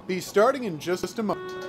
be starting in just a moment.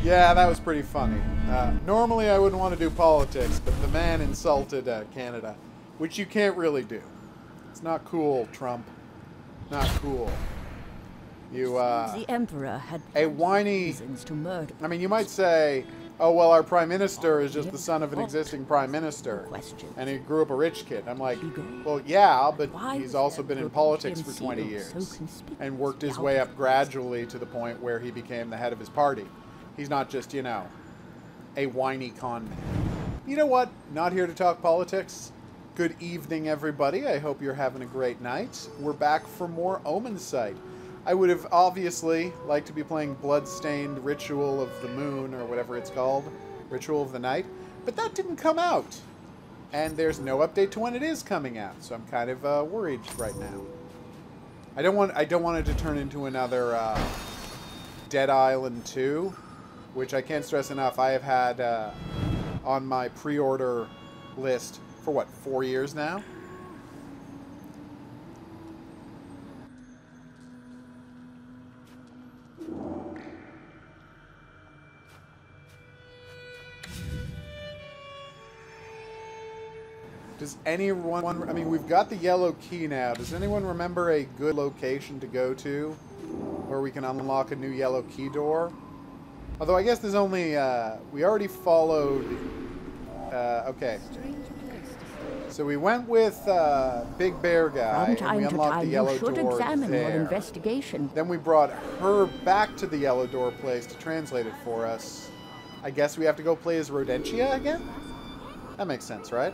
Yeah, that was pretty funny. Normally I wouldn't want to do politics, but the man insulted Canada, which you can't really do. It's not cool, Trump. Not cool. You, The Emperor had a whiny... reasons to murder. I mean, you might say, oh, well, our Prime Minister is just the son of an existing Prime Minister, and he grew up a rich kid. I'm like, well, yeah, but he's also been in politics for 20 years, and worked his way up gradually to the point where he became the head of his party. He's not just, you know, a whiny con man. You know what? Not here to talk politics. Good evening, everybody. I hope you're having a great night. We're back for more Omensight. I would have obviously liked to be playing Bloodstained Ritual of the Moon, or whatever it's called. Ritual of the Night. But that didn't come out. And there's no update to when it is coming out, so I'm kind of worried right now. I don't want it to turn into another Dead Island 2. Which I can't stress enough, I have had on my pre-order list for, what, 4 years now? Does anyone, I mean, we've got the yellow key now. Does anyone remember a good location to go to where we can unlock a new yellow key door? Although I guess there's only, we already followed, okay. So we went with Big Bear Guy, From and we time to unlocked time, the yellow you should door examine your there. investigation. Then we brought her back to the yellow door place to translate it for us. I guess we have to go play as Rodentia again? That makes sense, right?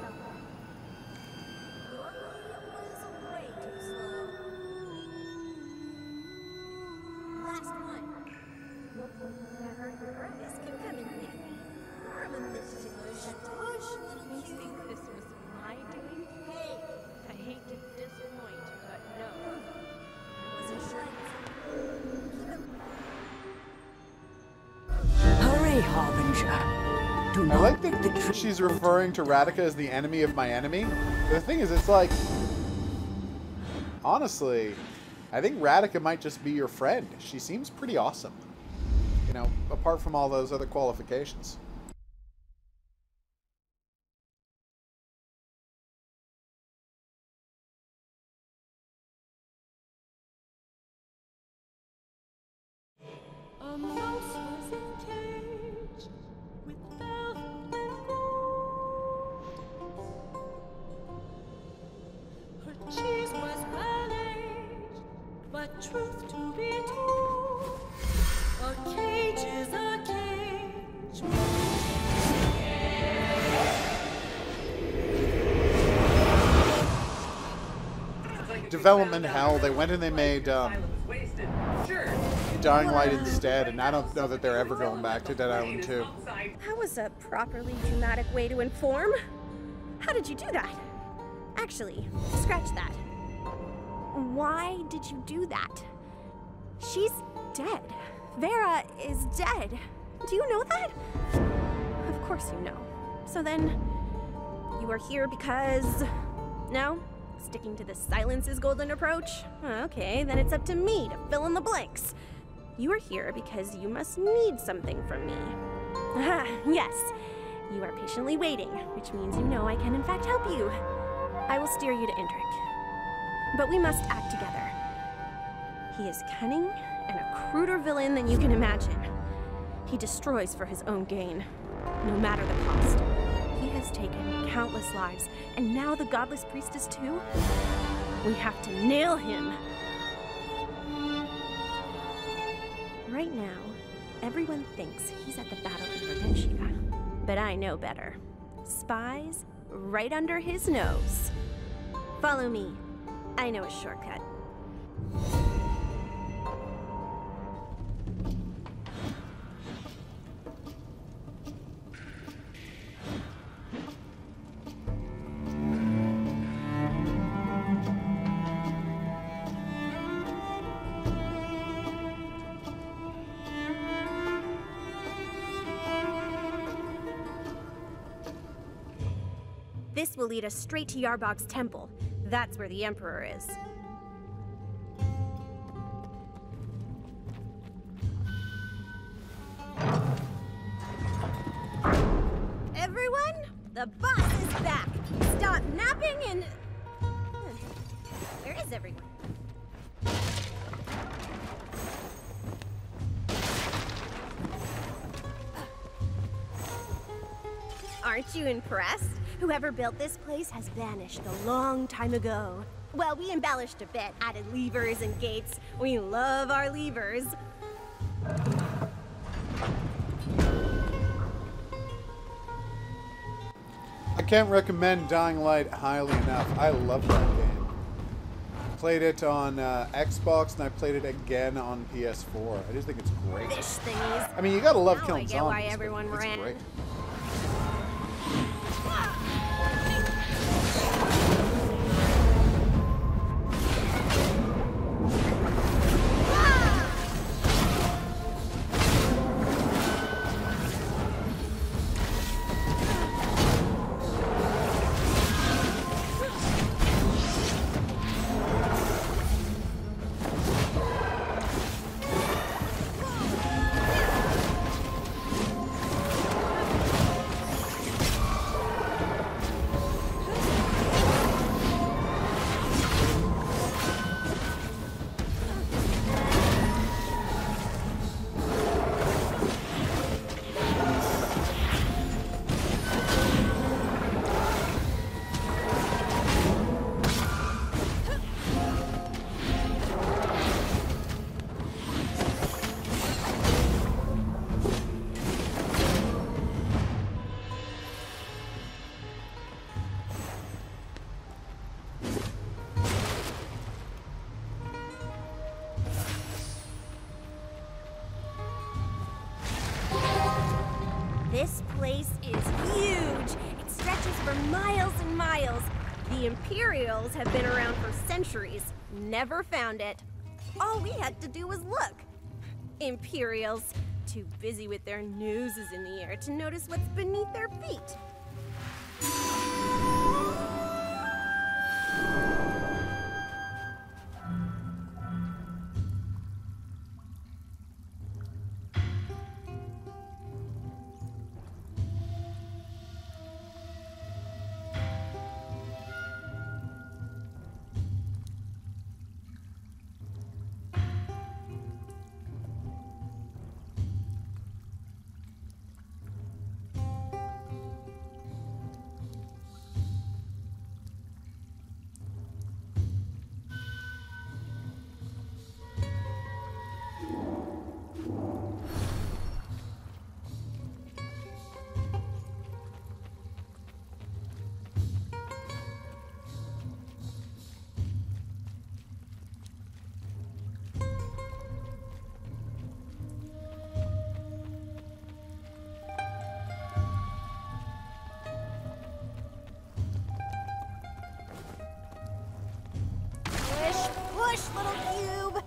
Hurry, Harbinger. Do I not like let the that truth she's referring to Radhika as the enemy of my enemy. The thing is, it's like... Honestly, I think Radhika might just be your friend. She seems pretty awesome. You know, apart from all those other qualifications. A mouse was in a cage with velvet and gold. Her cheese was well aged, but truth to be told, a cage is a cage. Development hell. They went and they made Dying Light instead, and I don't know that they're ever going back to Dead Island 2. That was a properly dramatic way to inform. How did you do that? Actually, scratch that. Why did you do that? She's dead. Vera is dead. Do you know that? Of course you know. So then, you are here because... No? Sticking to the silence is golden approach? Okay, then it's up to me to fill in the blanks. You are here because you must need something from me. Ah, yes. You are patiently waiting, which means you know I can in fact help you. I will steer you to Indrik. But we must act together. He is cunning and a cruder villain than you can imagine. He destroys for his own gain, no matter the cost. He has taken countless lives, and now the godless priestess too? We have to nail him. Right now, everyone thinks he's at the Battle of Rodentia, but I know better. Spies right under his nose. Follow me. I know a shortcut. This will lead us straight to Yarbog's temple. That's where the Emperor is. Everyone, the boss is back. Stop napping and... Where is everyone? Aren't you impressed? Whoever built this place has vanished a long time ago. Well, we embellished a bit, added levers and gates. We love our levers. I can't recommend Dying Light highly enough. I love that game. I played it on Xbox, and I played it again on PS4. I just think it's great. Fish thingies. I mean, you gotta love Now killing I get zombies. why everyone but it's ran. great. This place is huge. It stretches for miles and miles. The Imperials have been around for centuries. Never found it. All we had to do was look. Imperials, too busy with their noses in the air to notice what's beneath their feet. Push, little cube!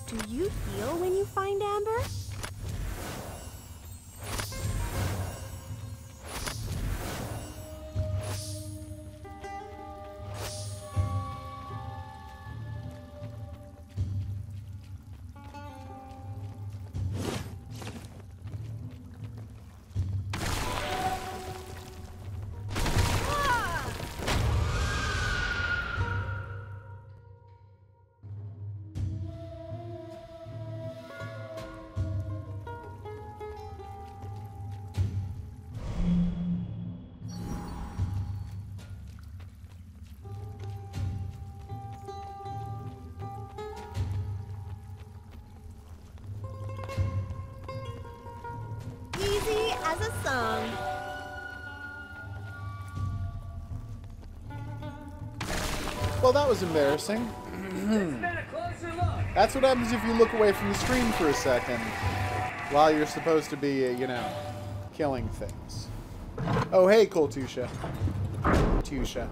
Do you heal when you find Amber? Easy as a song. Well, that was embarrassing. That's what happens if you look away from the screen for a second while you're supposed to be, you know, killing things. Oh, hey, cool Tusha. Tusha.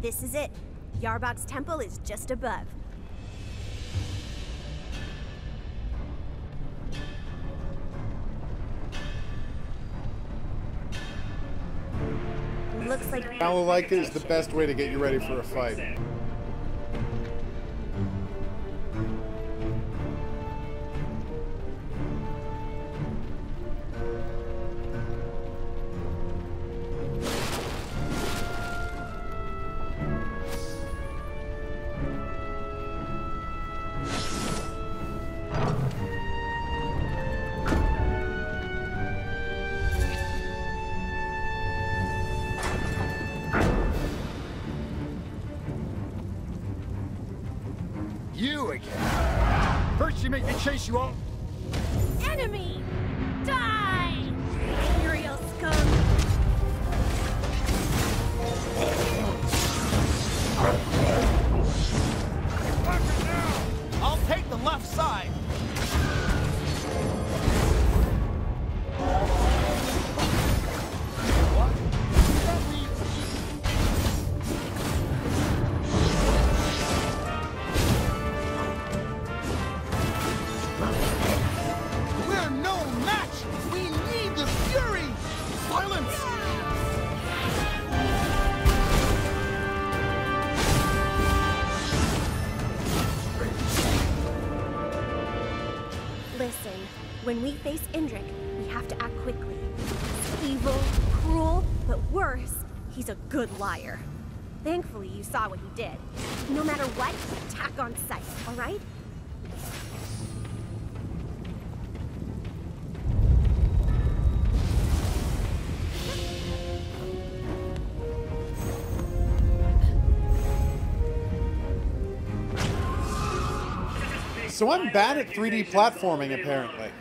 This is it. Yarbok's temple is just above. looks like... Balalaika is the best way to get you ready for a fight. You again. First you make me chase you all. Enemy! Die! Imperial scum! I'll take the left side. We're no match! We need the fury! Silence! Listen, when we face Indrik, we have to act quickly. He's evil, cruel, but worse, he's a good liar. Thankfully, you saw what he did. No matter what, attack on sight, all right? So I'm bad at 3D platforming, apparently.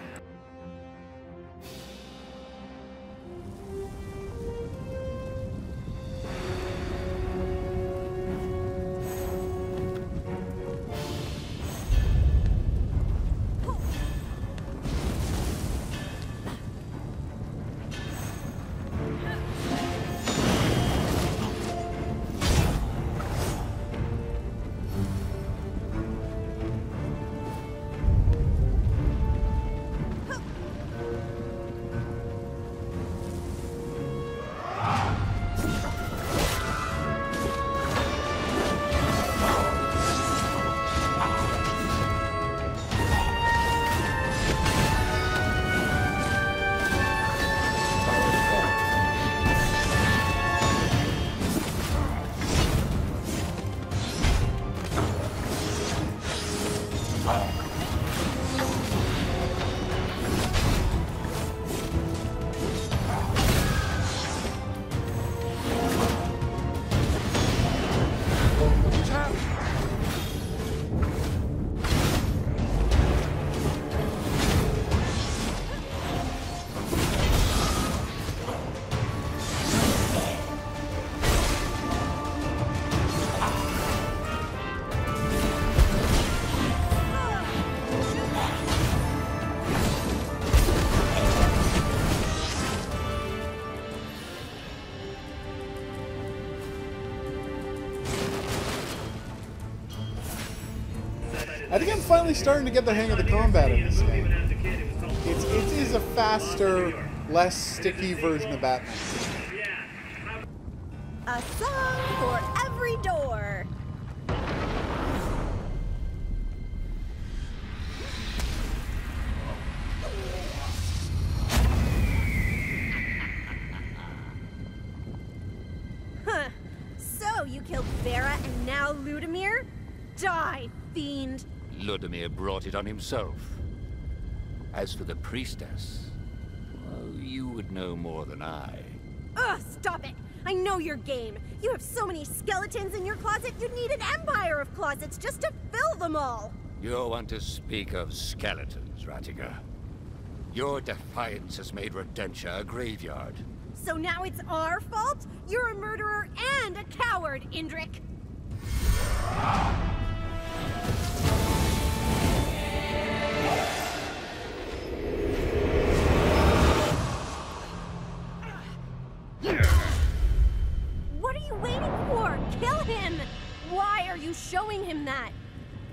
I think I'm finally starting to get the hang of the combat in this game. It is a faster, less sticky version of Batman. A song for every door! Huh. So, you killed Vera and now Ludimir? Die, fiend! Ludimir brought it on himself. As for the priestess, well, you would know more than I. Ugh, stop it! I know your game. You have so many skeletons in your closet, you'd need an empire of closets just to fill them all! You want to speak of skeletons, Ratiga. Your defiance has made Rodentia a graveyard. So now it's our fault? You're a murderer and a coward, Indrik! What are you waiting for? Kill him! Why are you showing him that?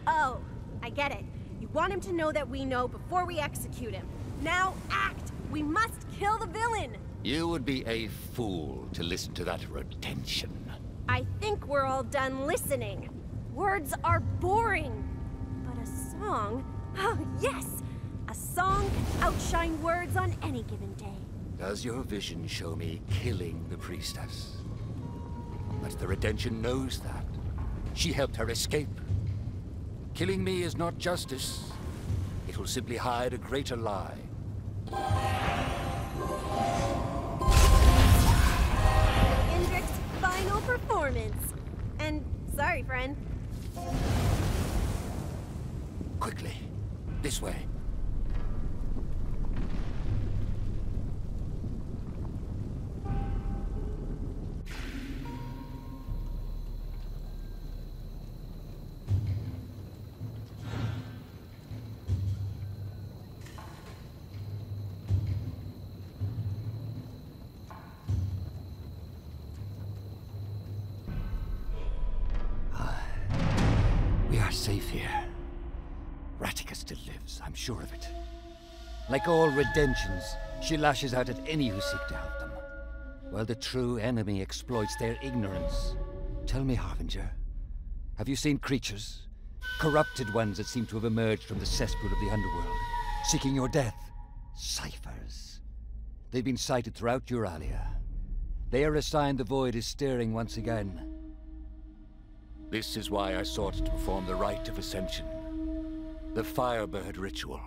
Oh, I get it. You want him to know that we know before we execute him. Now act! We must kill the villain! You would be a fool to listen to that retention. I think we're all done listening. Words are boring. But a song, oh yes! A song can outshine words on any given day. Does your vision show me killing the priestess? But the retention knows that. She helped her escape. Killing me is not justice. It will simply hide a greater lie. Indrik's final performance. And sorry, friend. Quickly. This way. We are safe here. Ratika still lives, I'm sure of it. Like all redemptions, she lashes out at any who seek to help them, while the true enemy exploits their ignorance. Tell me, Harbinger, have you seen creatures? Corrupted ones that seem to have emerged from the cesspool of the underworld, seeking your death? Ciphers. They've been sighted throughout Euralia. They are a sign the void is stirring once again. This is why I sought to perform the rite of ascension. The Firebird ritual.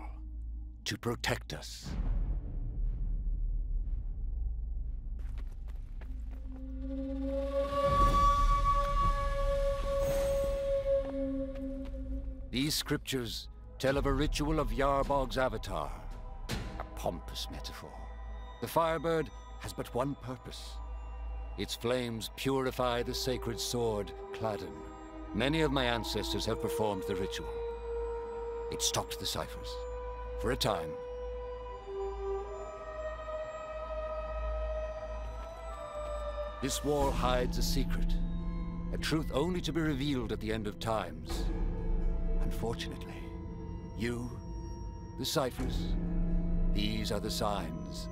To protect us. These scriptures tell of a ritual of Yarbog's avatar. A pompous metaphor. The Firebird has but one purpose. Its flames purify the sacred sword, Cladden. Many of my ancestors have performed the ritual. It stopped the ciphers. For a time. This wall hides a secret. A truth only to be revealed at the end of times. Unfortunately, you, the ciphers, these are the signs.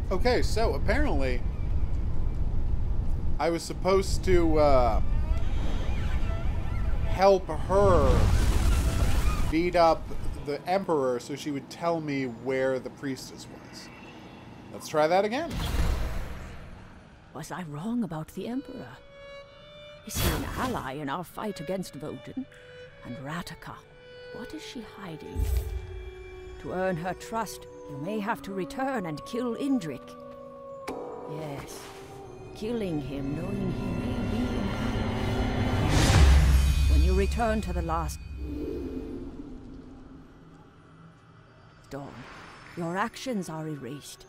Okay, so apparently I was supposed to help her beat up the Emperor so she would tell me where the priestess was. Let's try that again. Was I wrong about the Emperor? Is he an ally in our fight against Voden? And Ratika, what is she hiding? To earn her trust, you may have to return and kill Indrik. Yes, killing him, knowing he may be in When you return to the last dawn, your actions are erased,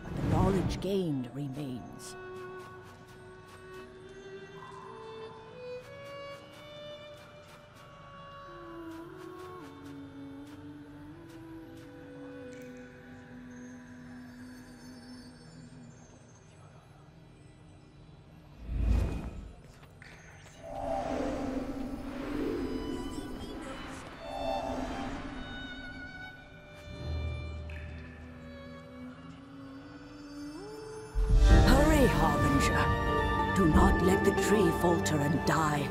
but the knowledge gained remains. Harbinger, do not let the tree falter and die.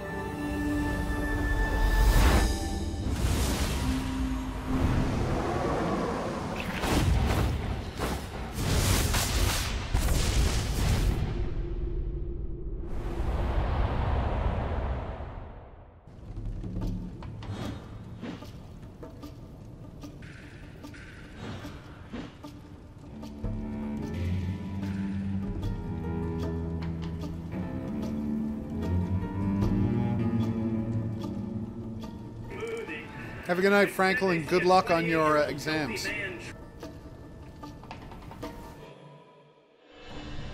Have a good night, Frankel, and good luck on your exams.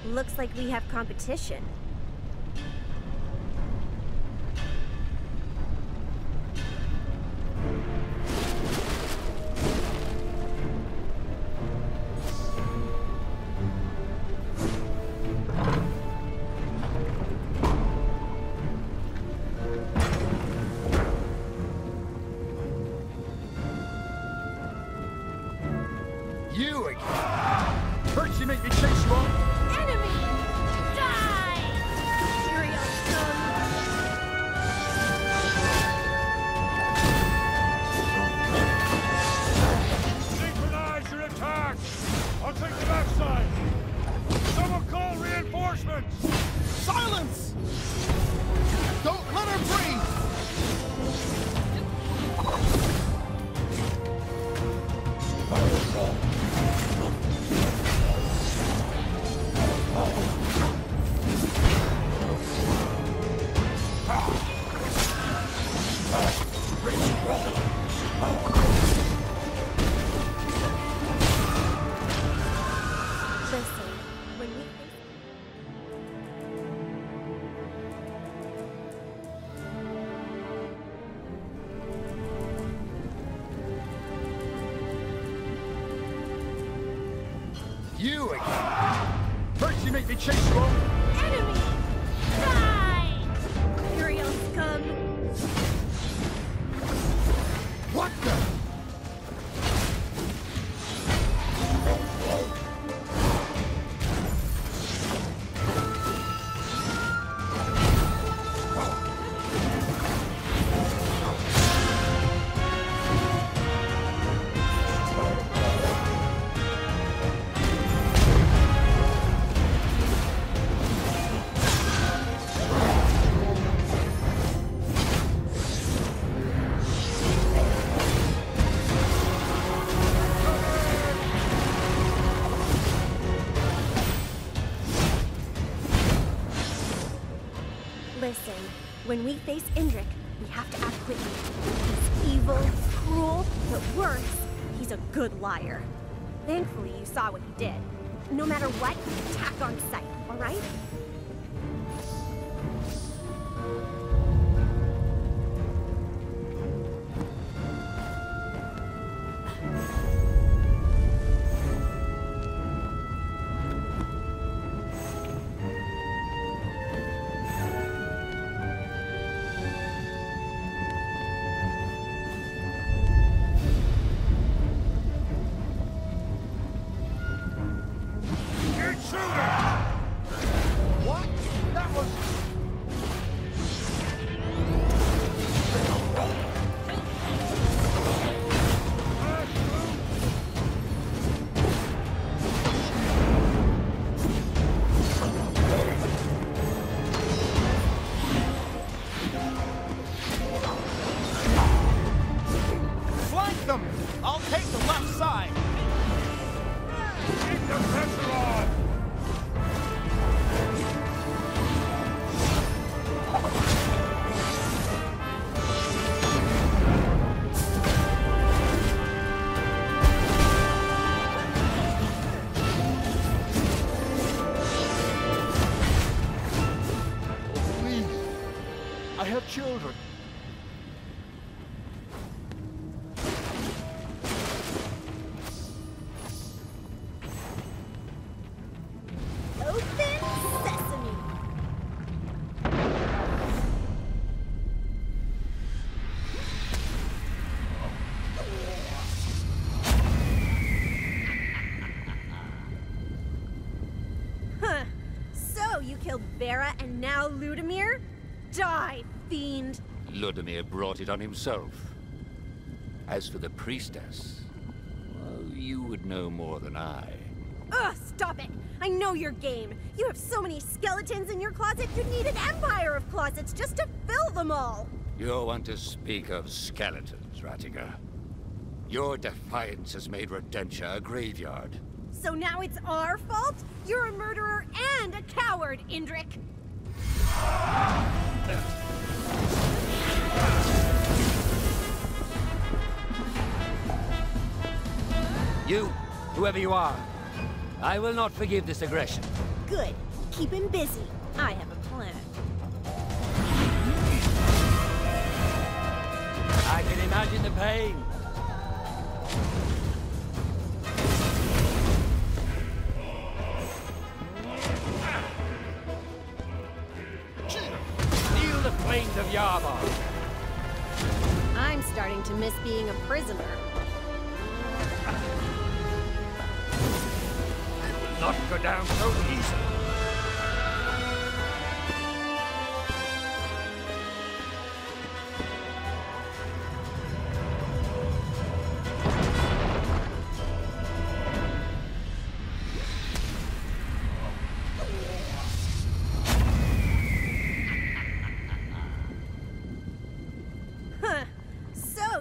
Looks like we have competition. You again! First you make me chase you off. Enemy! Die! Imperial scum! Synchronize your attack! I'll take the backside! Someone call reinforcements! Silence! Don't let her breathe! Listen, when we You again! First you make me chase you off. Enemy! Die! Imperial scum! What the? Listen, when we face Indrik, we have to act quickly. He's evil, cruel, but worse, he's a good liar. Thankfully, you saw what he did. No matter what, attack on sight, all right? Get shooting! What? That was... Flank them! I'll take the left side! Keep the pressure on! Please. I have children. Open sesame! Huh. So, you killed Vera and now Ludimir? Die, fiend! Ludimir brought it on himself. As for the priestess, well, you would know more than I. Ugh, stop it! I know your game. You have so many skeletons in your closet, you'd need an empire of closets just to fill them all! You want to speak of skeletons, Ratiga. Your defiance has made Redentia a graveyard. So now it's our fault? You're a murderer and a coward, Indrik! You, whoever you are, I will not forgive this aggression. Good. Keep him busy. I have a plan. I can imagine the pain. Feel the flames of Yarbon. I'm starting to miss being a prisoner. I will not go down so easily.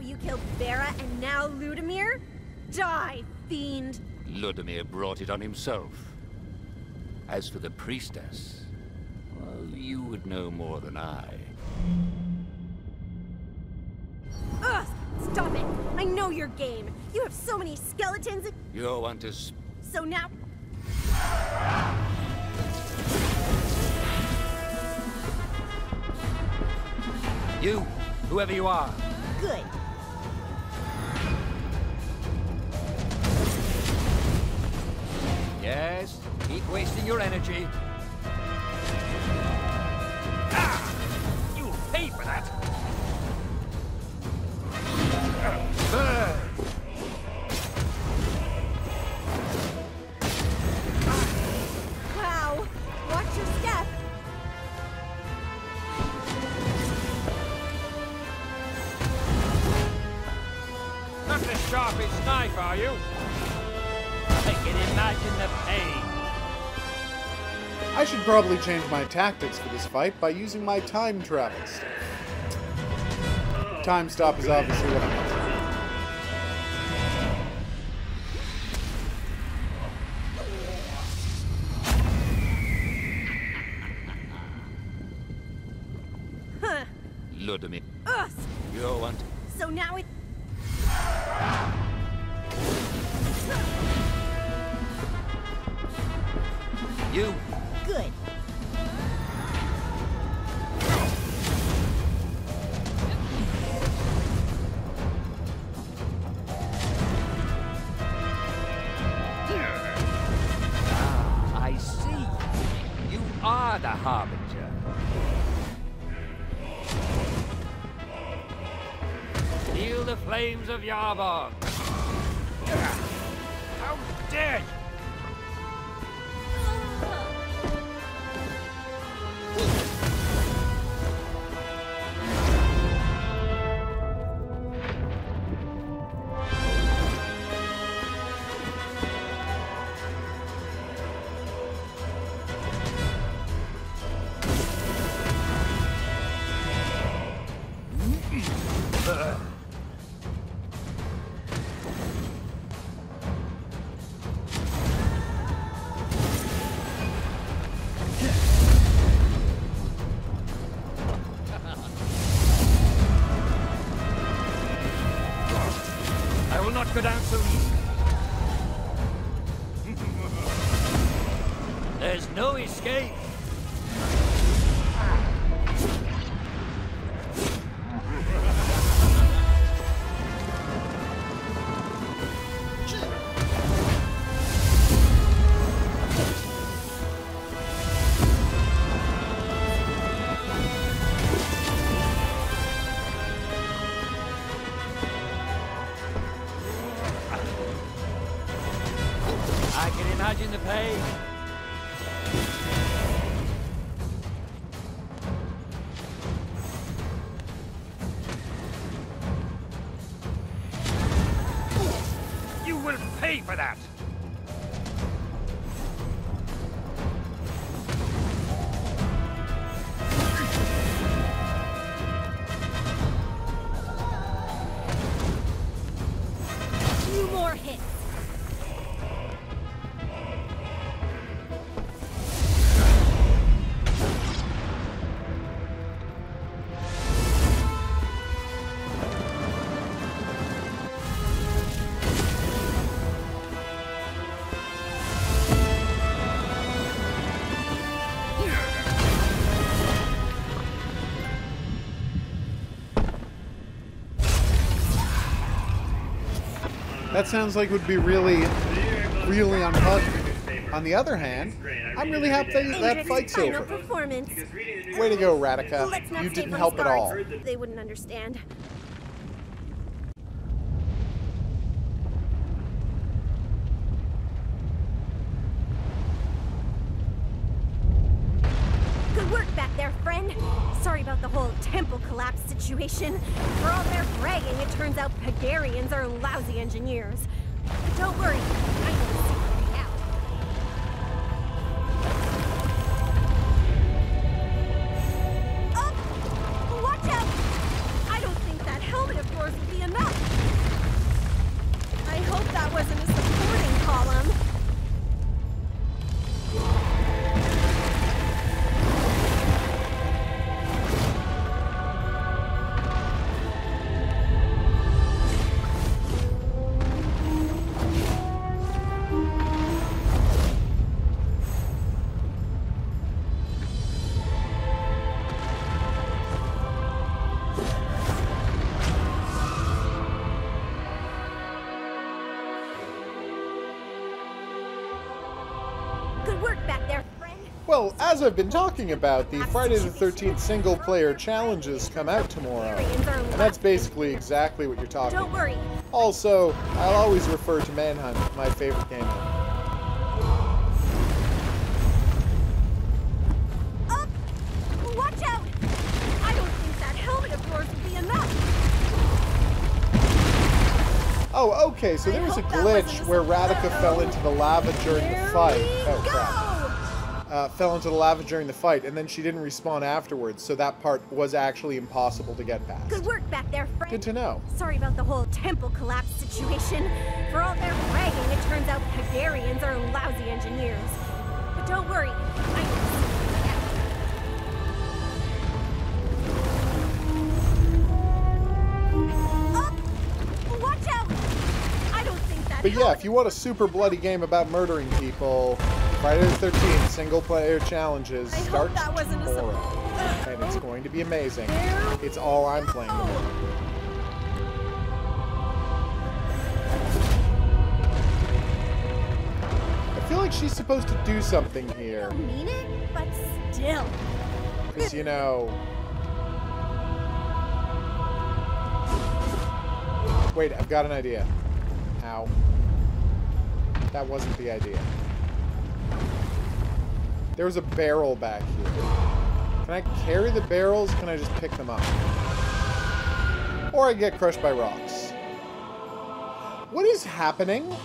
You killed Vera and now Ludimir? Die, fiend! Ludimir brought it on himself. As for the priestess, well, you would know more than I. Ugh! Stop it! I know your game! You have so many skeletons and... You want to... So now... You, whoever you are. Good. Yes, keep wasting your energy. Ah! You'll pay for that! Burn! Wow! Watch your step! Not the sharpest knife, are you? I can imagine the pain. I should probably change my tactics for this fight by using my time travel stuff. Time stop is obviously what I'm using. Huh. Ludimir. Ugh! You want... So now it... You. Good. Ah, I see. You are the Harbinger. Feel the flames of Yarbon. How dare you! I will not go down so easy. There's no escape. I can imagine the pain. You will pay for that! Two more hits. That sounds like it would be really unpleasant. On the other hand, I'm really happy that fight's over. Performance. Way to go, Radica. Let's not You stay didn't from help at all. start. They wouldn't understand. Good work back there, friend. Sorry about the whole temple collapse situation. For all their bragging, it turns out Hogarians are lousy engineers. But don't worry, I know the secret way out. Oh! Watch out! I don't think that helmet of yours will be enough. I hope that wasn't a supporting column. Good work back there, friend. Well, as I've been talking about, the Friday the 13th single-player challenges come out tomorrow. And that's basically exactly what you're talking Don't about. worry. Also, I'll always refer to Manhunt, my favorite game. Up! Watch out! I don't think that helmet of yours will be enough. Oh, okay, so there was a glitch where Radica fell into the lava during the fight. Oh, crap. Fell into the lava during the fight, and then she didn't respawn afterwards, so that part was actually impossible to get past. Good work back there, friend. Good to know. Sorry about the whole temple collapse situation. For all their bragging, it turns out Hogarians are lousy engineers. But don't worry, I know the secret way out. Up! Watch out! I don't think that. But yeah, if you want a super bloody game about murdering people, Friday the 13th single-player challenges start that wasn't a tomorrow. And it's going to be amazing. It's all I'm playing tomorrow. I feel like she's supposed to do something here. I don't mean it, but still. Because, you know... Wait, I've got an idea. Ow. That wasn't the idea. There was a barrel back here. Can I carry the barrels? Can I just pick them up? Or I get crushed by rocks. What is happening?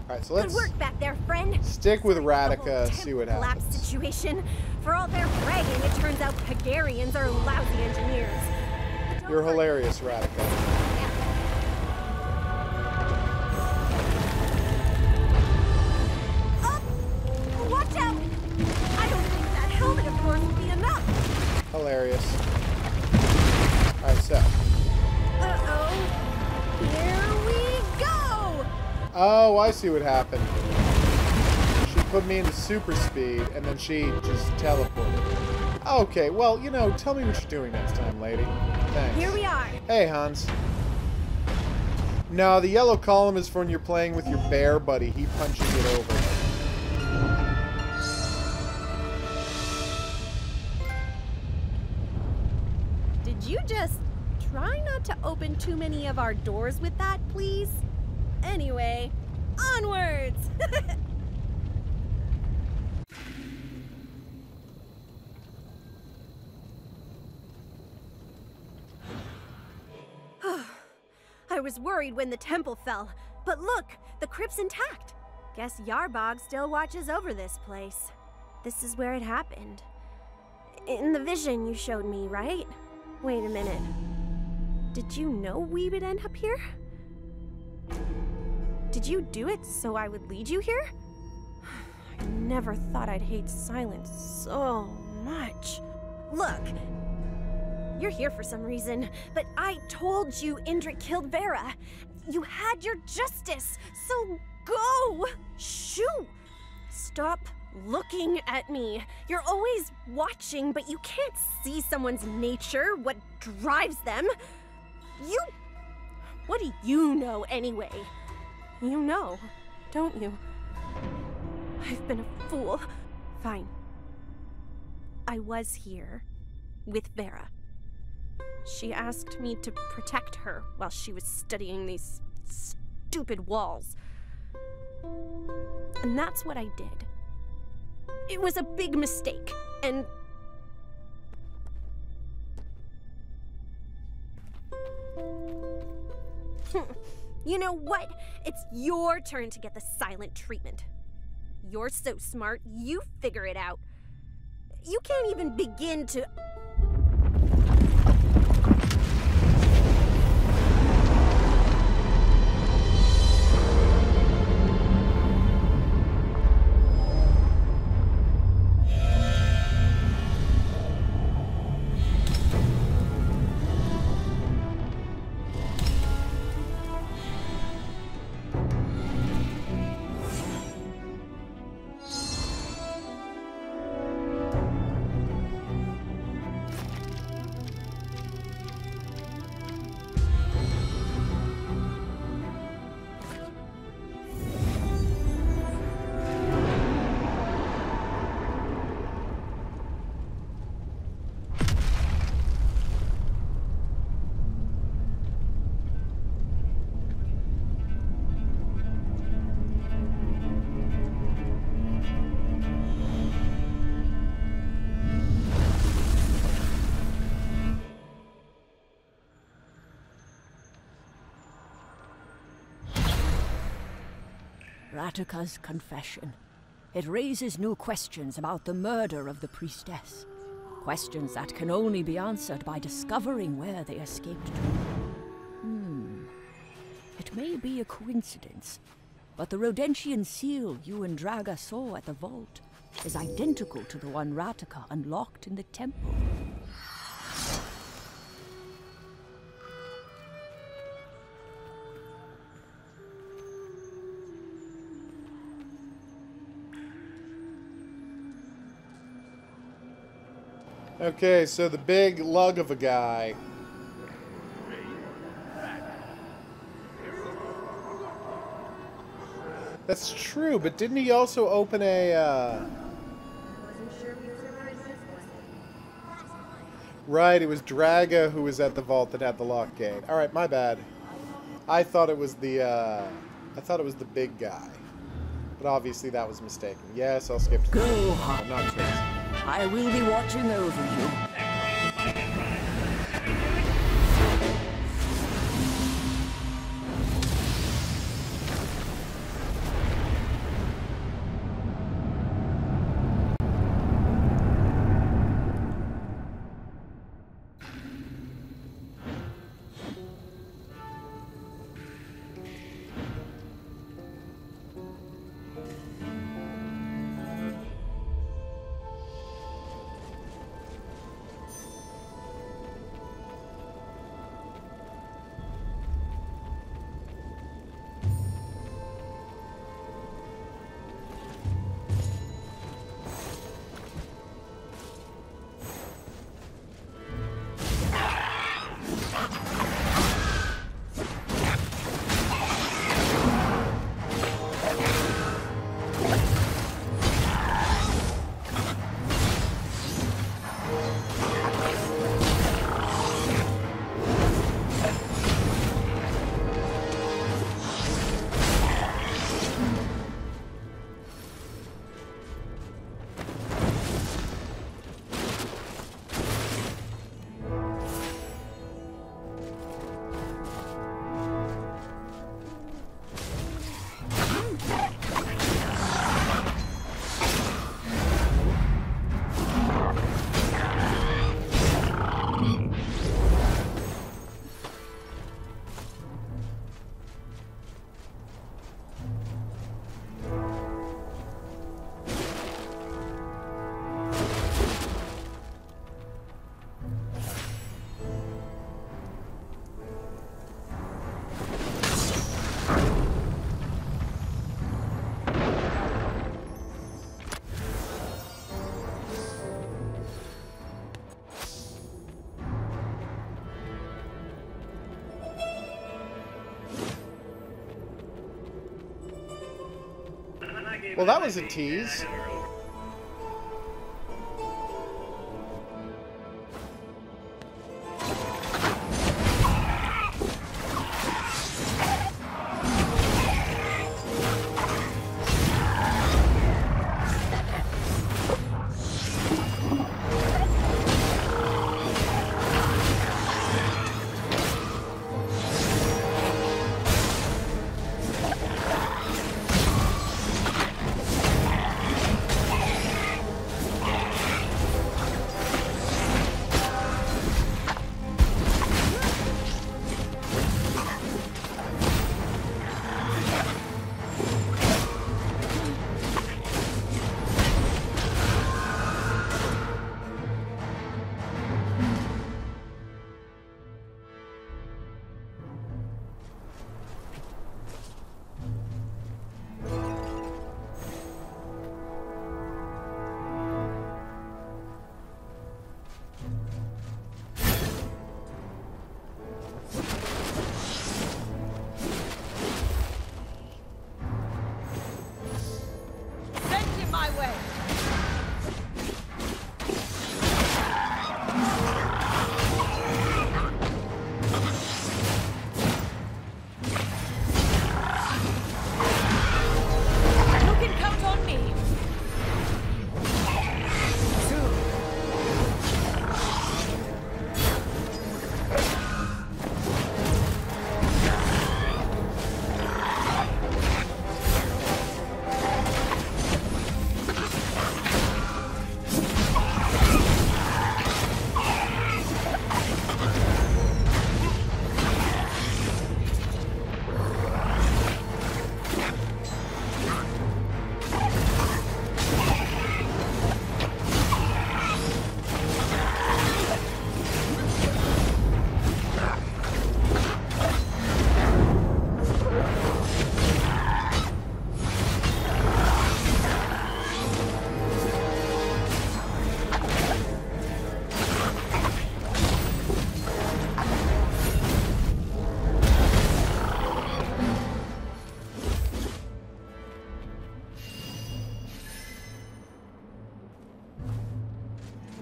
Alright, so let's Good work back there, friend. stick with Sorry about the Radica, whole see what temple collapse happens. situation. For all their bragging, it turns out Hogarians are lousy engineers. But don't You're worry. hilarious, Radica. Up! Watch out! I don't think that helmet of yours will be enough. Hilarious. Alright, so. Uh-oh. Here we go! Oh, I see what happened. She put me into super speed, and then she just teleported. Okay, well, you know, tell me what you're doing next time, lady. Thanks. Here we are. Hey, Hans. No, the yellow column is for when you're playing with your bear buddy. He punches it over. Did you just try not to open too many of our doors with that, please? Anyway, onwards! I was worried when the temple fell, but look, the crypt's intact. Guess Yarbog still watches over this place. This is where it happened. In the vision you showed me, right? Wait a minute. Did you know we would end up here? Did you do it so I would lead you here? I never thought I'd hate silence so much. Look, you're here for some reason, but I told you Indrik killed Vera. You had your justice, so go! Shoo! Stop looking at me. You're always watching, but you can't see someone's nature, what drives them. You What do you know anyway? You know, don't you? I've been a fool. Fine. I was here with Vera. She asked me to protect her while she was studying these stupid walls. And that's what I did. It was a big mistake, and... You know what? It's your turn to get the silent treatment. You're so smart, you figure it out. You can't even begin to... Ratika's confession. It raises new questions about the murder of the priestess. Questions that can only be answered by discovering where they escaped to. It may be a coincidence, but the Rodentian seal you and Draga saw at the vault is identical to the one Ratika unlocked in the temple. Okay, so the big lug of a guy. That's true, but didn't he also open a, Right, it was Draga who was at the vault that had the lock gate. Alright, my bad. I thought it was the, big guy. But obviously that was mistaken. Yes, I'll skip to Go, I'm not crazy. I will be watching over you. Well, that was a tease.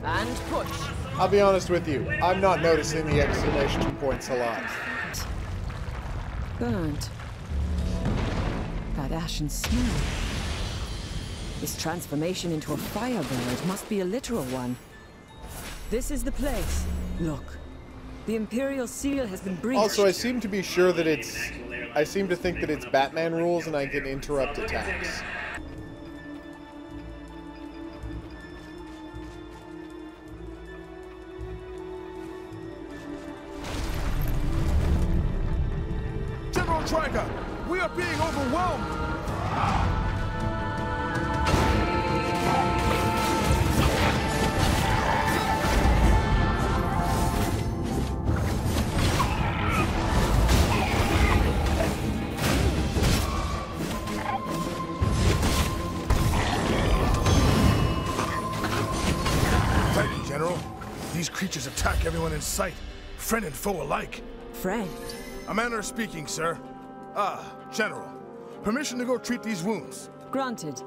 And push. I'll be honest with you, I'm not noticing the exclamation points a lot. Burnt. That ashen smell. This transformation into a firebird must be a literal one. This is the place. Look. The Imperial seal has been breached. Also, I seem to be sure that I seem to think that it's Batman rules and I can interrupt attacks. General Trigger, we are being overwhelmed! Thank you, General. These creatures attack everyone in sight, friend and foe alike. Friend? A manner of speaking, sir. General. Permission to go treat these wounds. Granted.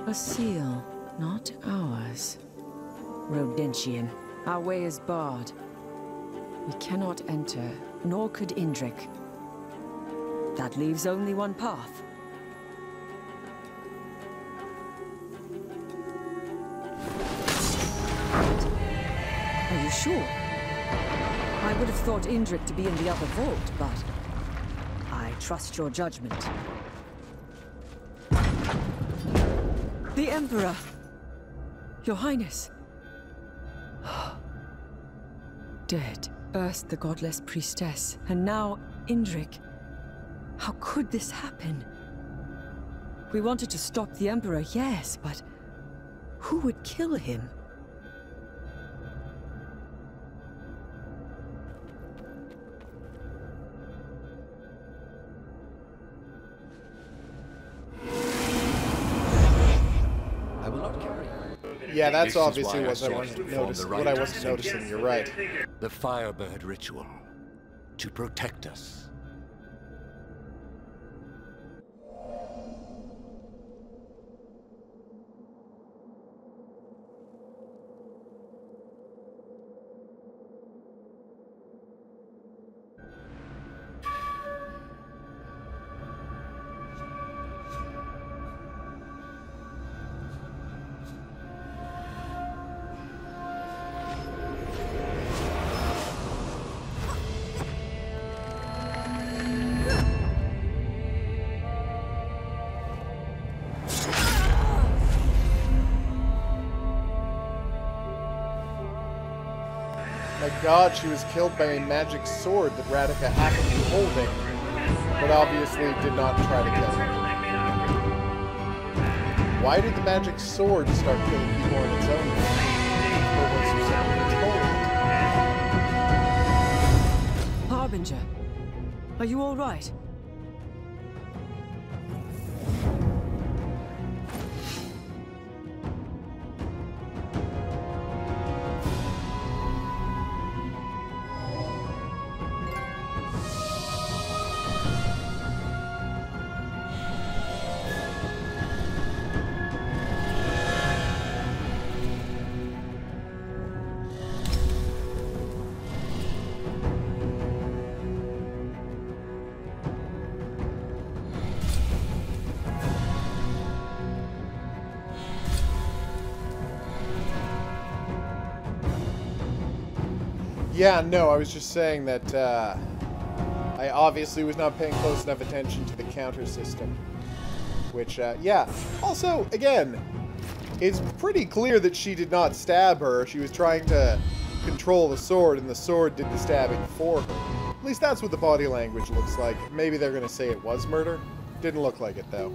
A seal, not ours. Rodentian, our way is barred. We cannot enter, nor could Indrik. That leaves only one path. Are you sure? I would have thought Indrik to be in the other vault, but I trust your judgment. The Emperor! Your Highness! Dead. Erst the godless priestess, and now Indrik. How could this happen? We wanted to stop the Emperor, yes, but who would kill him? Yeah, that's obviously what I wasn't noticing. You're right. The Firebird ritual. To protect us. My god, she was killed by a magic sword that Radika happened to be holding, but obviously did not try to kill her. Why did the magic sword start killing people on its own? Or was there someone controlling it? Harbinger, are you all right? Yeah, no, I was just saying that I obviously was not paying close enough attention to the counter system. Which, yeah. Also, again, it's pretty clear that she did not stab her. She was trying to control the sword, and the sword did the stabbing for her. At least that's what the body language looks like. Maybe they're going to say it was murder. Didn't look like it, though.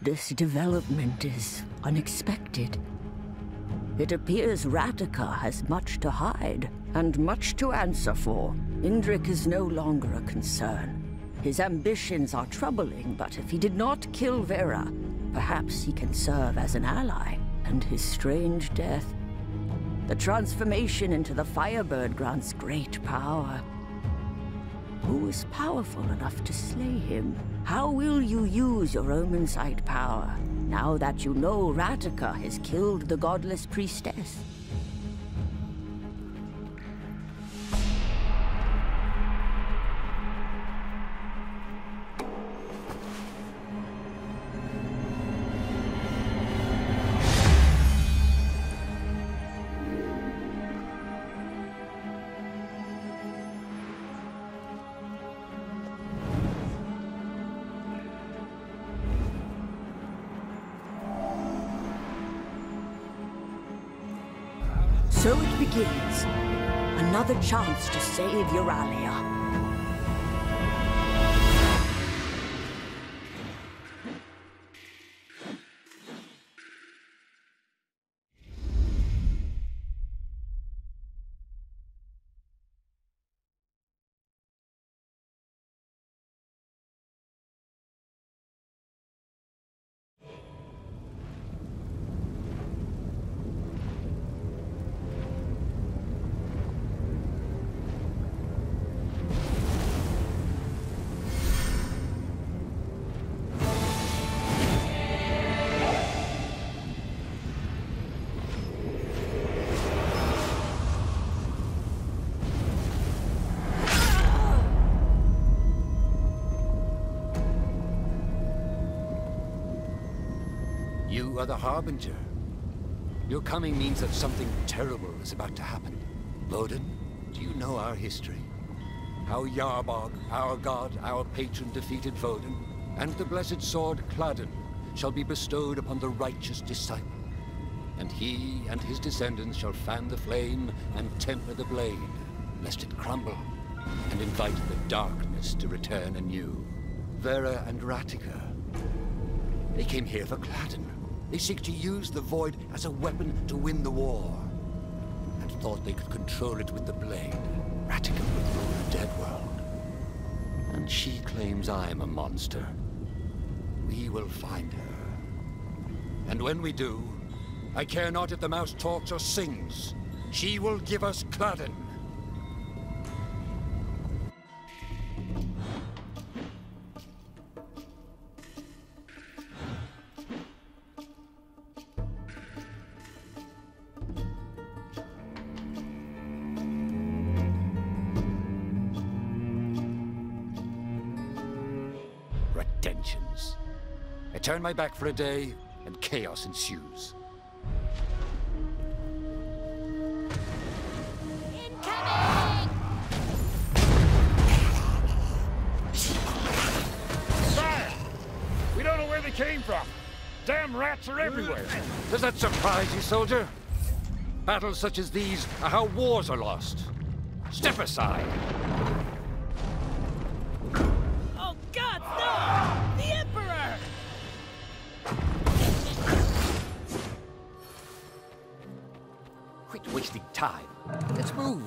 This development is unexpected. It appears Radika has much to hide, and much to answer for. Indrik is no longer a concern. His ambitions are troubling, but if he did not kill Vera, perhaps he can serve as an ally. And his strange death. The transformation into the Firebird grants great power. Who is powerful enough to slay him? How will you use your Omensight power, now that you know Radika has killed the godless priestess? So it begins. Another chance to save Euralia. You are the Harbinger. Your coming means that something terrible is about to happen. Woden, do you know our history? How Yarbog, our god, our patron, defeated Woden, and the blessed sword Cladden shall be bestowed upon the righteous disciple. And he and his descendants shall fan the flame and temper the blade, lest it crumble, and invite the darkness to return anew. Vera and Radika, they came here for Cladden. They seek to use the Void as a weapon to win the war, and thought they could control it with the blade. Radika would rule the dead world, and she claims I'm a monster. We will find her, and when we do, I care not if the mouse talks or sings. She will give us Cladden. Redentions. I turn my back for a day, and chaos ensues. Incoming! Sire! We don't know where they came from. Damn rats are everywhere. Does that surprise you, soldier? Battles such as these are how wars are lost. Step aside. Oh God, no! The Emperor! Quit wasting time. Let's move.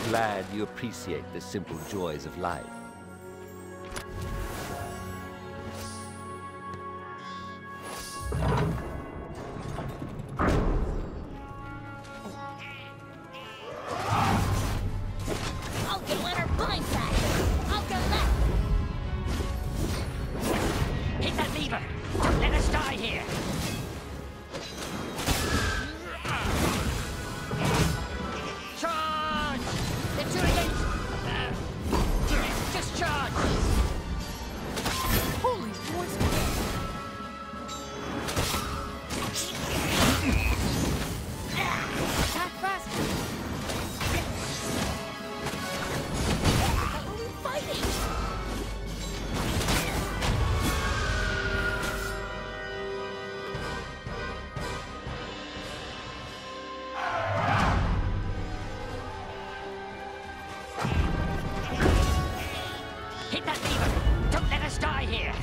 Glad you appreciate the simple joys of life. I'll get one her blindside! I'll go left! Hit that lever! Don't let us die here! Charge! The two against... just charge! Holy voice! Attack faster! What are we fighting? Hit that lever! Don't let us die here!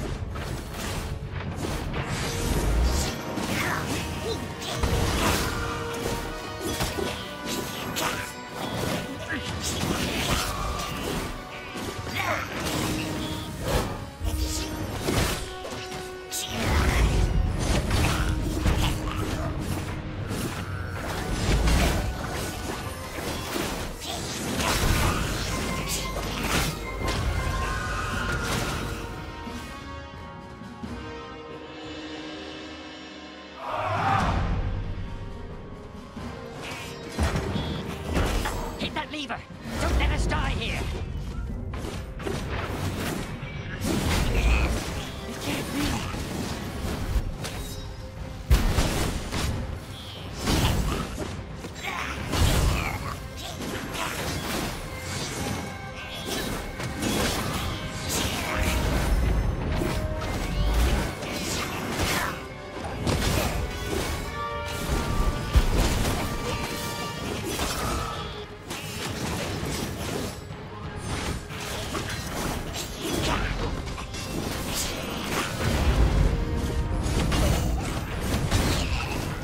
Hit that lever! Don't let us die here! It can't be!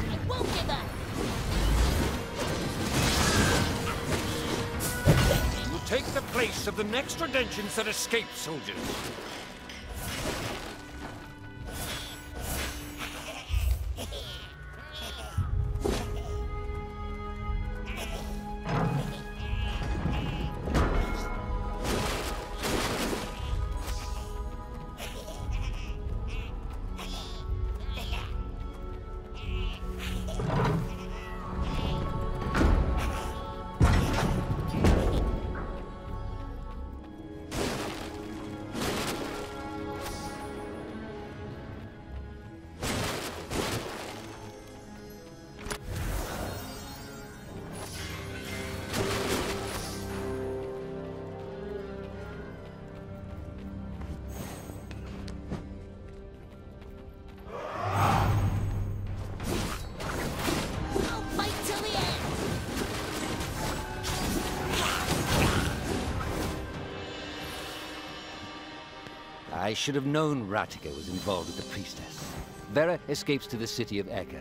I won't give up! You take the place of the next Redemptions that escape, soldiers. I'll fight till the end! I should have known Ratika was involved with the priestess. Vera escapes to the city of Eka,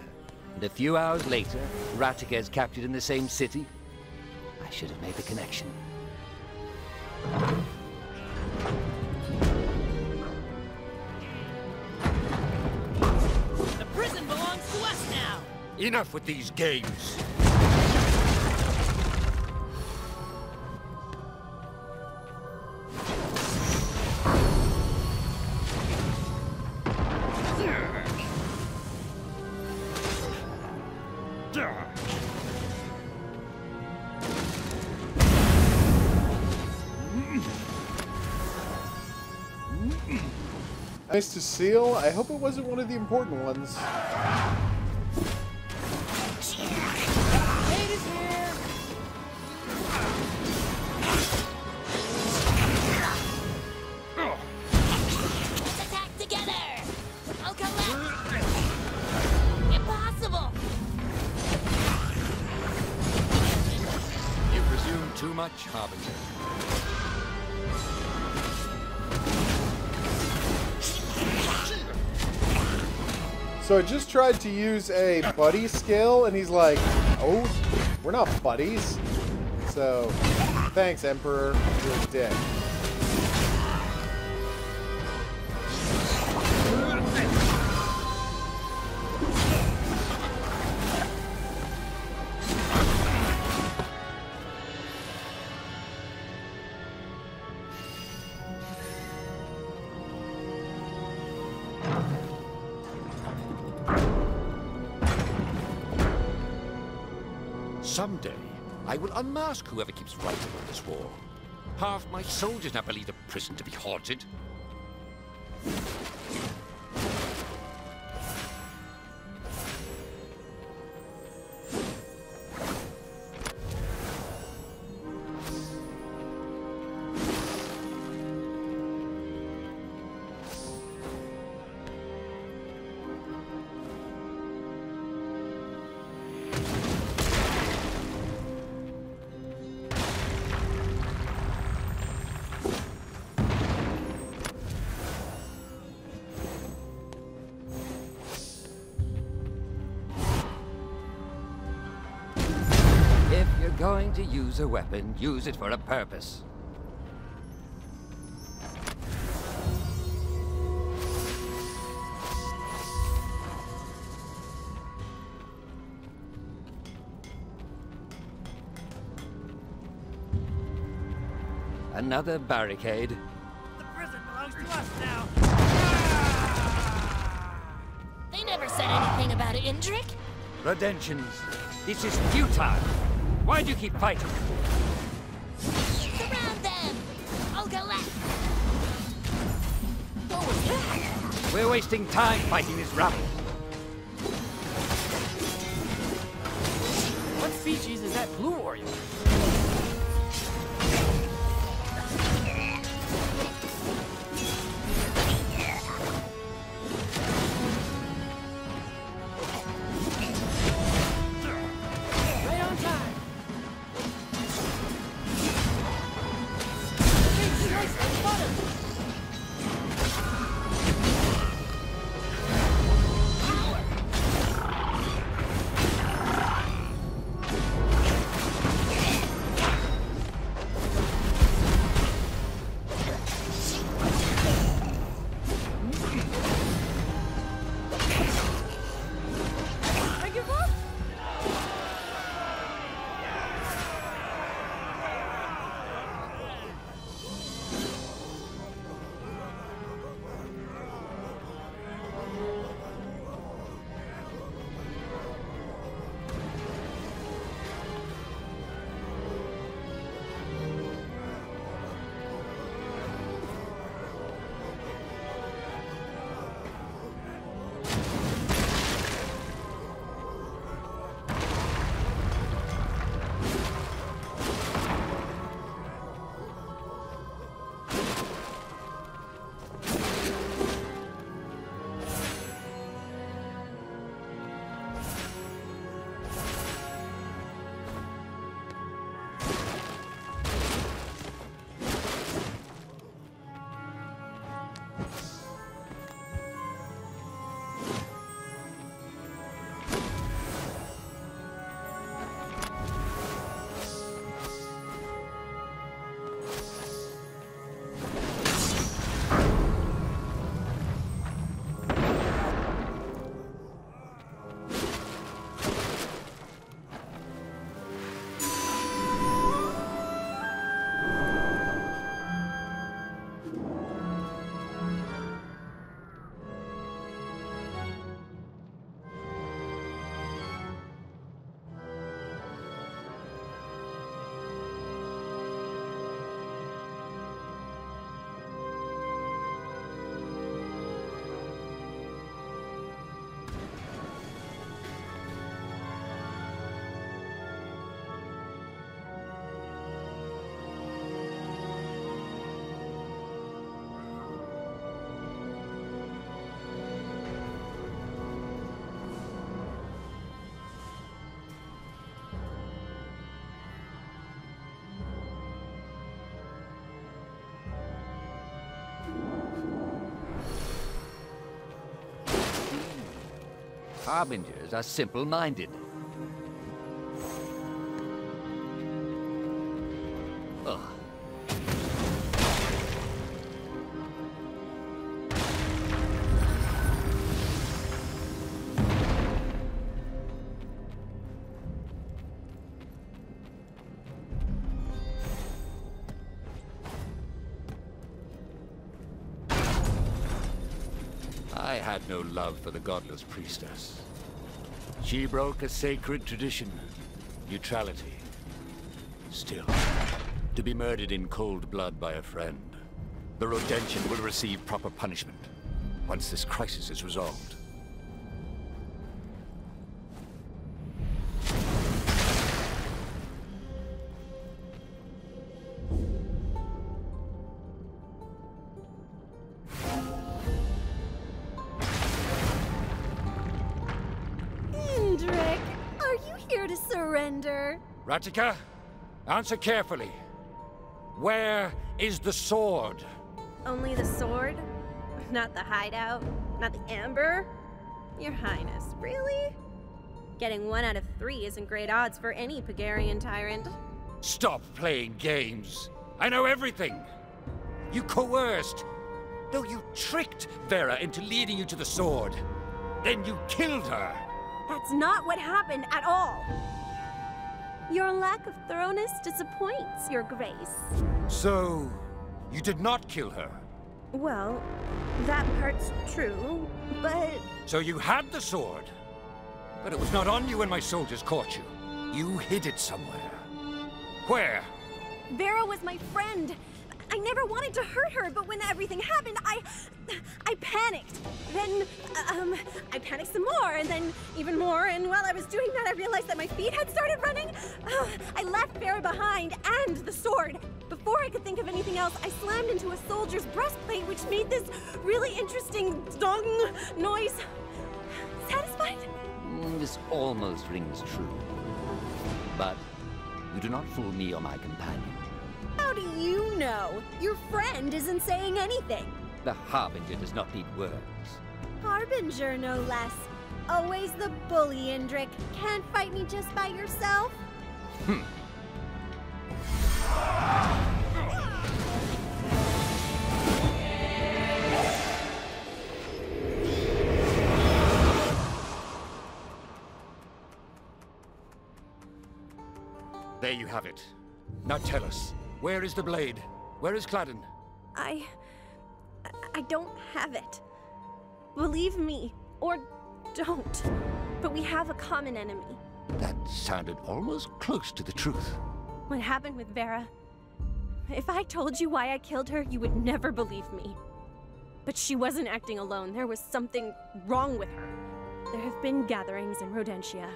and a few hours later, Ratika is captured in the same city. I should have made the connection. The prison belongs to us now! Enough with these games! Nice to seal. I hope it wasn't one of the important ones. Aid is here! Let's attack together! I'll collect! Impossible! You presume too much, Harbinger. So I just tried to use a buddy skill, and he's like, oh, we're not buddies. So, thanks, Emperor. You're a dick. Someday, I will unmask whoever keeps writing on this wall. Half my soldiers now believe the prison to be haunted. If you're going to use a weapon, use it for a purpose. Another barricade. The prison belongs to us now! They never said anything about Indrik. Redemptions. This is futile. Why do you keep fighting? Surround them! I'll go left! Forward! We're wasting time fighting this rabble. What species is that blue warrior? Right on time! Big slice of butter! Harbingers are simple-minded. Ugh. I had no love for the godless priestess. She broke a sacred tradition, neutrality. Still, to be murdered in cold blood by a friend, the Rodentian will receive proper punishment once this crisis is resolved. Indrik, are you here to surrender? Ratika, answer carefully. Where is the sword? Only the sword? Not the hideout? Not the amber? Your Highness, really? Getting 1 out of 3 isn't great odds for any Pagarian tyrant. Stop playing games. I know everything. You coerced. No, you tricked Vera into leading you to the sword. Then you killed her. That's not what happened at all. Your lack of thoroughness disappoints, Your Grace. So, you did not kill her? Well, that part's true, but... So you had the sword, but it was not on you when my soldiers caught you. You hid it somewhere. Where? Vera was my friend. I never wanted to hurt her, but when everything happened, I panicked. Then, I panicked some more, and then even more, and while I was doing that, I realized that my feet had started running. I left Vera behind, and the sword. Before I could think of anything else, I slammed into a soldier's breastplate, which made this really interesting dong noise. Satisfied? This almost rings true. But you do not fool me or my companion. How do you know? Your friend isn't saying anything. The Harbinger does not need words. Harbinger, no less. Always the bully, Indrik. Can't fight me just by yourself? There you have it. Now tell us, where is the blade? Where is Cladden? I don't have it. Believe me, or don't. But we have a common enemy. That sounded almost close to the truth. What happened with Vera? If I told you why I killed her, you would never believe me. But she wasn't acting alone. There was something wrong with her. There have been gatherings in Rodentia.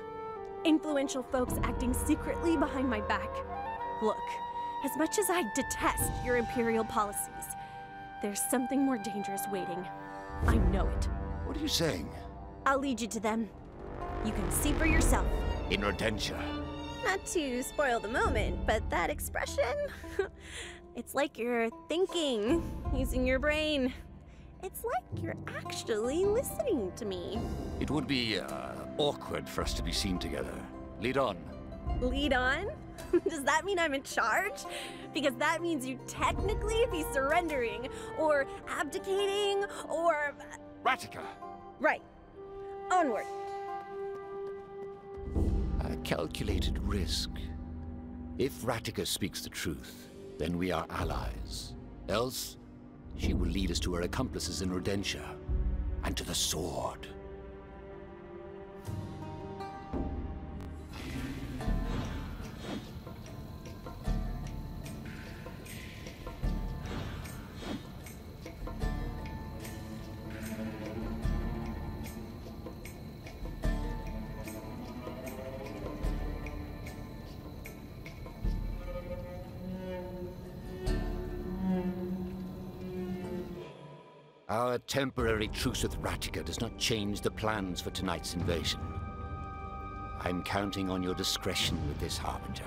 Influential folks acting secretly behind my back. Look, as much as I detest your Imperial policies, there's something more dangerous waiting. I know it. What are you saying? I'll lead you to them. You can see for yourself. In Rodentia. Not to spoil the moment, but that expression? It's like you're thinking, using your brain. It's like you're actually listening to me. It would be, awkward for us to be seen together. Lead on. Lead on? Does that mean I'm in charge? Because that means you technically be surrendering, or abdicating, or... Ratika! Right. Onward. A calculated risk. If Ratika speaks the truth, then we are allies. Else, she will lead us to her accomplices in Rodentia, and to the sword. Our temporary truce with Ratika does not change the plans for tonight's invasion. I'm counting on your discretion with this, Harbinger.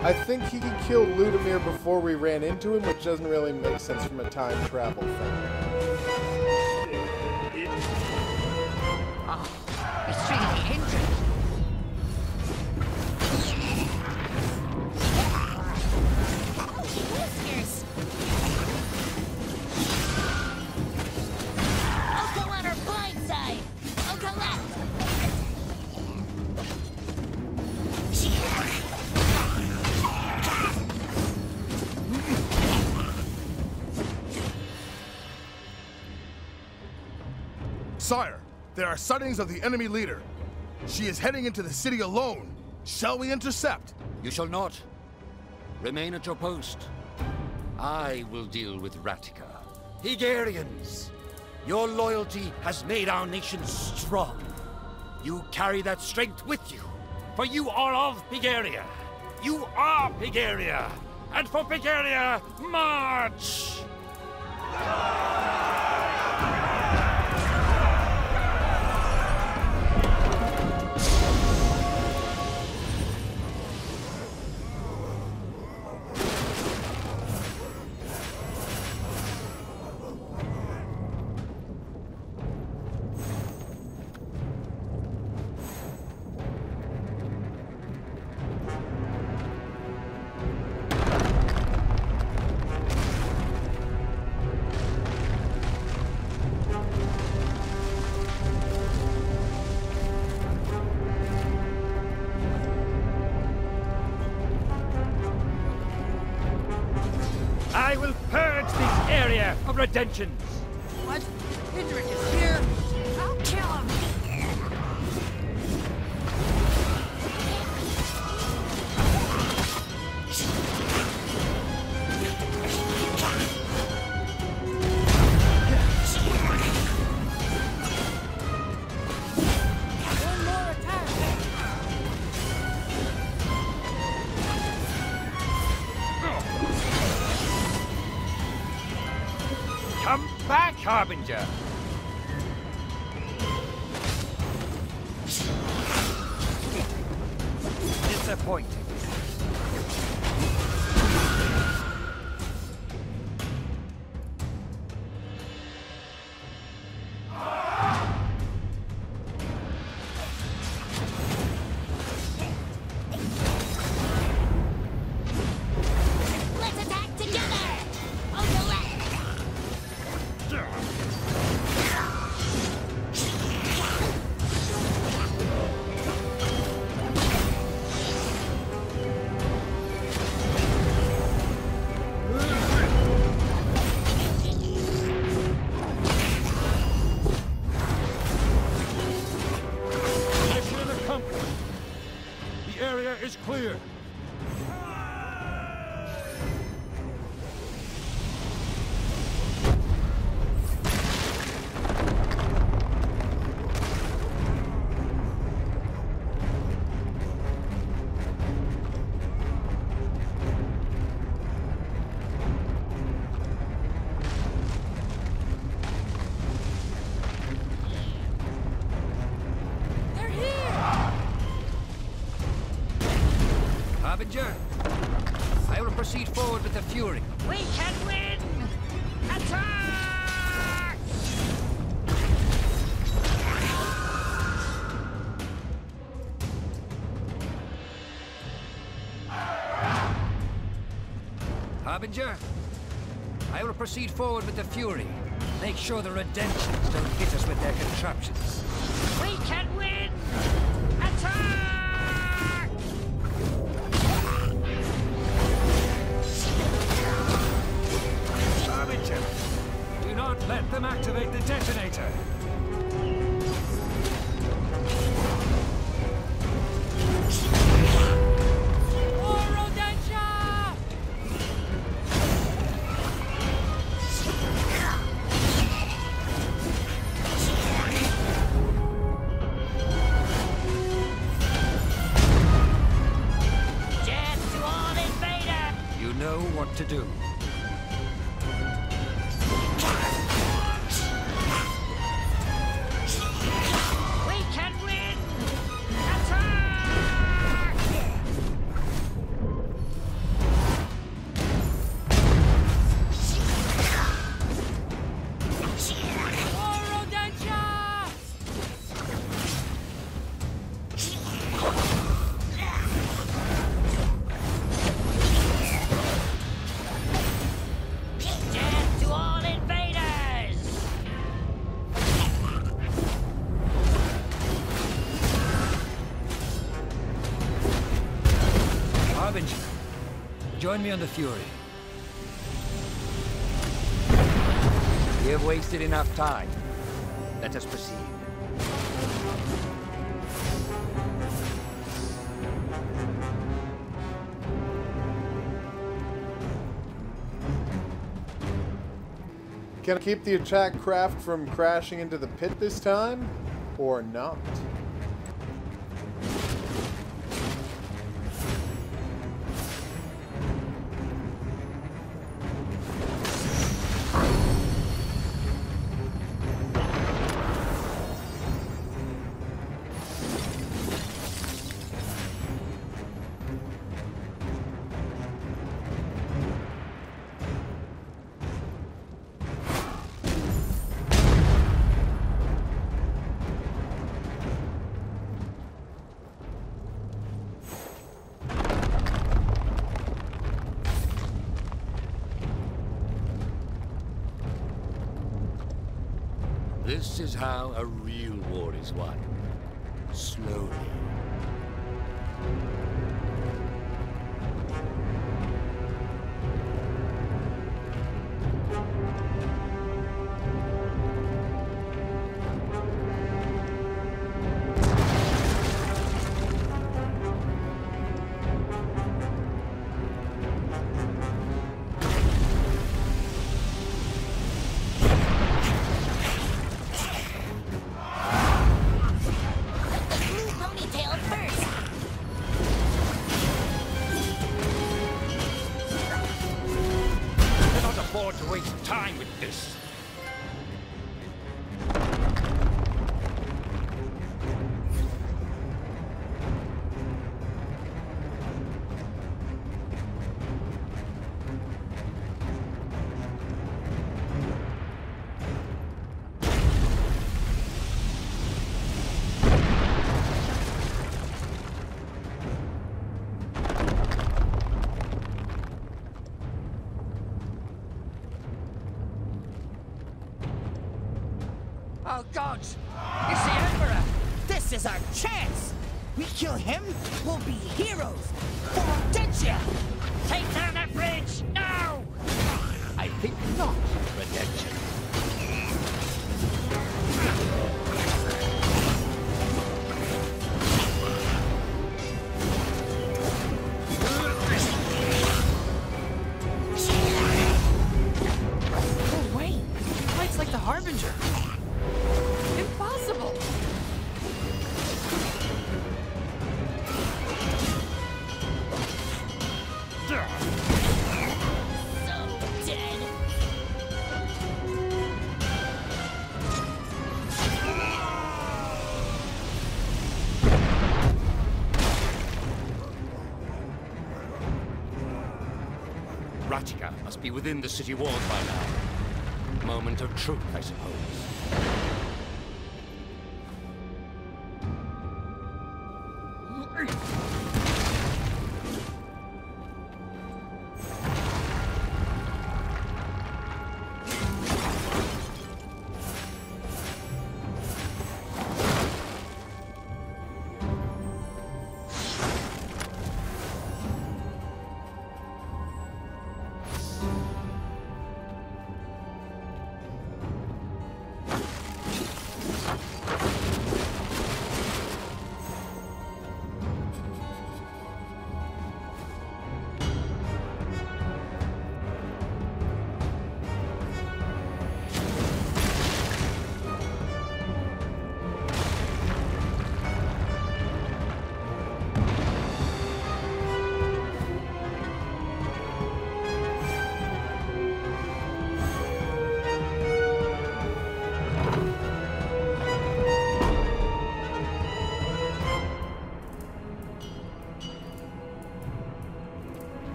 I think he could kill Ludimir before we ran into him, which doesn't really make sense from a time travel thing. Oh, it's through the entrance. Whiskers! I'll go on her blind side. I'll go left. Sire, there are sightings of the enemy leader. She is heading into the city alone. Shall we intercept? You shall not. Remain at your post. I will deal with Ratica. Hegarians! Your loyalty has made our nation strong. You carry that strength with you, for you are of Hegaria. You are Hegaria! And for Hegaria, march! I will purge this area of redemptions. What? Hendrik is here? I'll kill him! One more attack! Come back, Harbinger! Disappointing. Let's attack together! I'll go left. Mission accomplished. The area is clear. They're here! Harbinger, I will proceed forward with the Fury. We can win! Attack! Harbinger, I will proceed forward with the Fury. Make sure the Redemptions don't hit us with their contraptions. We can win! Attack! Harbinger, do not let them activate the detonator. More Rodentia! Death to all invaders! You know what to do. We can win! Attack! Harbinger. Join me on the Fury. We have wasted enough time. Let us proceed. Can I keep the attack craft from crashing into the pit this time? Or not? This is how a real war is won. Slowly. To waste time with this. Oh, gods! It's the Emperor! This is our chance! We kill him, we'll be heroes! For Rodentia! Take down that bridge! Now! I think not, Redemption. Oh, wait! Fight's like the Harbinger! Impossible! Ratika must be within the city walls by now. Moment of truth, I suppose.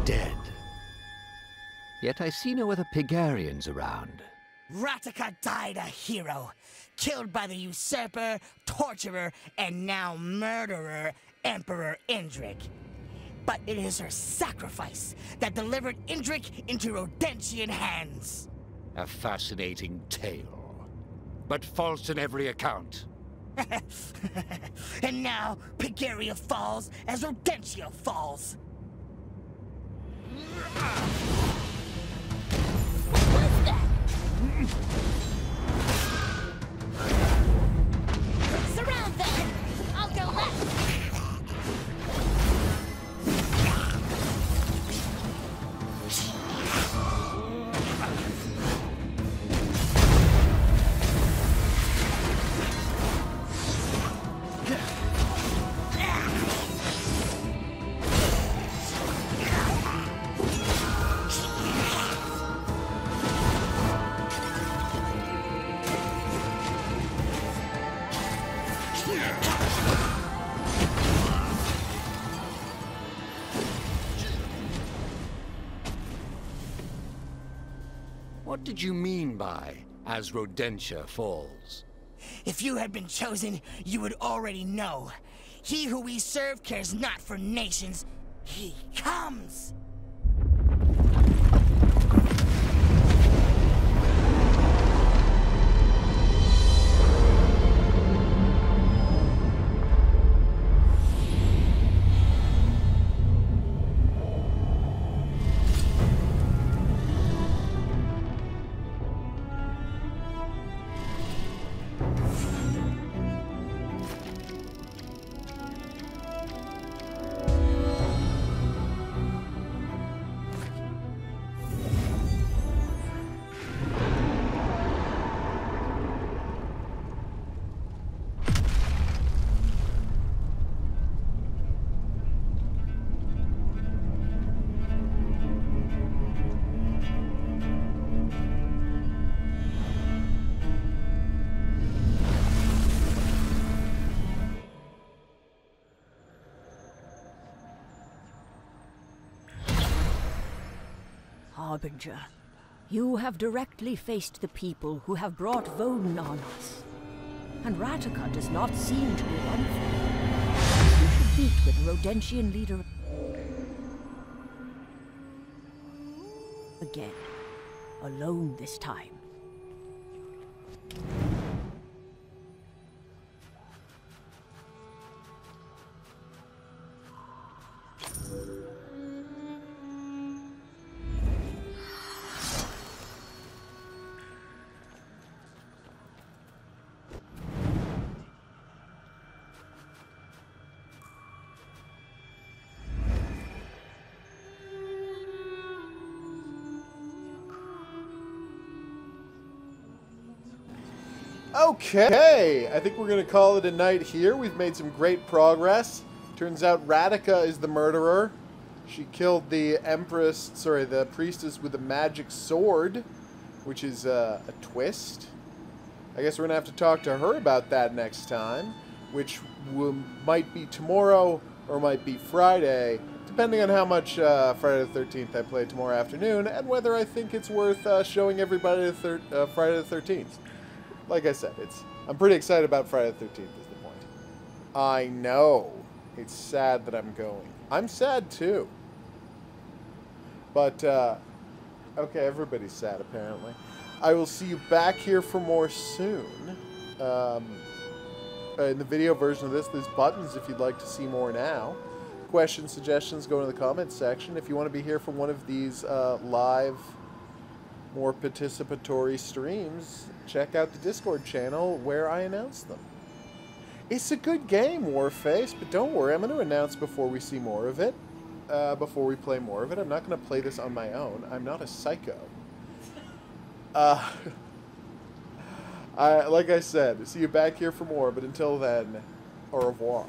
Dead. Yet I see no other Pegarians around. Ratika died a hero, killed by the usurper, torturer, and now murderer, Emperor Indrik. But it is her sacrifice that delivered Indrik into Rodentian hands. A fascinating tale, but false in every account. And now, Pagaria falls as Rodentia falls. What was that? Surround them! I'll go left! What did you mean by, as Rodentia falls? If you had been chosen, you would already know. He who we serve cares not for nations. He comes! Harbinger, you have directly faced the people who have brought Voden on us. And Rataka does not seem to be one for you. You should meet with the Rodentian leader again. Alone this time. Okay, I think we're going to call it a night here. We've made some great progress. Turns out Rataka is the murderer. She killed the Empress, sorry, the priestess with a magic sword, which is a twist. I guess we're going to have to talk to her about that next time, which might be tomorrow or might be Friday, depending on how much Friday the 13th I play tomorrow afternoon and whether I think it's worth showing everybody Friday the 13th. Like I said, I'm pretty excited about Friday the 13th is the point. I know. It's sad that I'm going. I'm sad too. But, okay, everybody's sad apparently. I will see you back here for more soon. In the video version of this, there's buttons if you'd like to see more now. Questions, suggestions, go in the comments section. If you want to be here for one of these live, more participatory streams, check out the Discord channel where I announce them. It's a good game, Warface, but don't worry, I'm going to announce before we see more of it, before we play more of it. I'm not going to play this on my own. I'm not a psycho. Like I said, see you back here for more, but until then, au revoir.